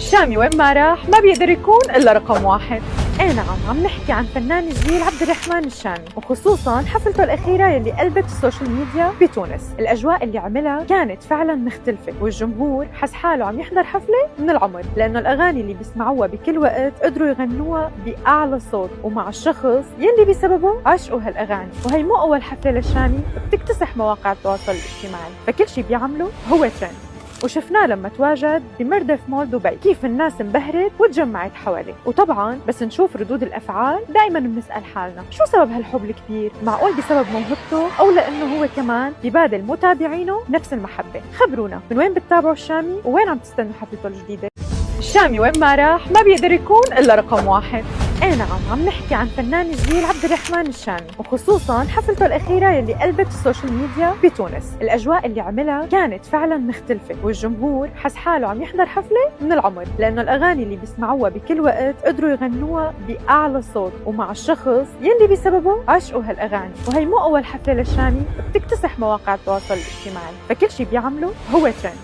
الشامي وين ما راح ما بيقدر يكون إلا رقم واحد. ايه نعم، عم نحكي عن فنان الجيل عبد الرحمن الشامي، وخصوصا حفلته الأخيرة يلي قلبت السوشيال ميديا بتونس. الأجواء اللي عملها كانت فعلا مختلفة، والجمهور حس حاله عم يحضر حفلة من العمر، لأنه الأغاني اللي بيسمعوها بكل وقت قدروا يغنوها بأعلى صوت ومع الشخص يلي بسببه عشقوا هالأغاني. وهي مو أول حفلة للشامي بتكتسح مواقع التواصل الاجتماعي، فكل شي بيعمله هو ترند. وشفناه لما تواجد بمردف مول دبي كيف الناس انبهرت وتجمعت حواليه. وطبعا بس نشوف ردود الافعال دائما بنسال حالنا شو سبب هالحب الكبير؟ معقول بسبب موهبته او لانه هو كمان ببادل متابعينه نفس المحبه؟ خبرونا من وين بتتابعوا الشامي وين عم تستنوا حفلته الجديده؟ الشامي وين ما راح ما بيقدر يكون الا رقم واحد. ايه نعم، عم نحكي عن فنان الجيل عبد الرحمن الشامي، وخصوصا حفلته الأخيرة يلي قلبت السوشيال ميديا بتونس. الأجواء اللي عملها كانت فعلا مختلفة، والجمهور حس حاله عم يحضر حفلة من العمر، لأنه الأغاني اللي بيسمعوها بكل وقت قدروا يغنوها بأعلى صوت ومع الشخص يلي بسببه عشقوا هالأغاني. وهي مو أول حفلة للشامي بتكتسح مواقع التواصل الاجتماعي، فكل شي بيعمله هو ترند.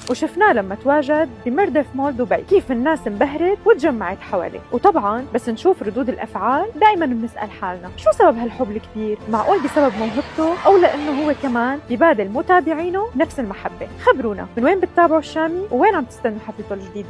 وشفناه لما تواجد بمردف مول دبي كيف الناس انبهرت وتجمعت حواليه. وطبعا بس نشوف ردود الافعال دائما بنسال حالنا شو سبب هالحب الكبير؟ معقول بسبب موهبته او لانه هو كمان ببادل متابعينه نفس المحبه؟ خبرونا من وين بتتابعوا الشامي وين عم تستنوا حفلته الجديده؟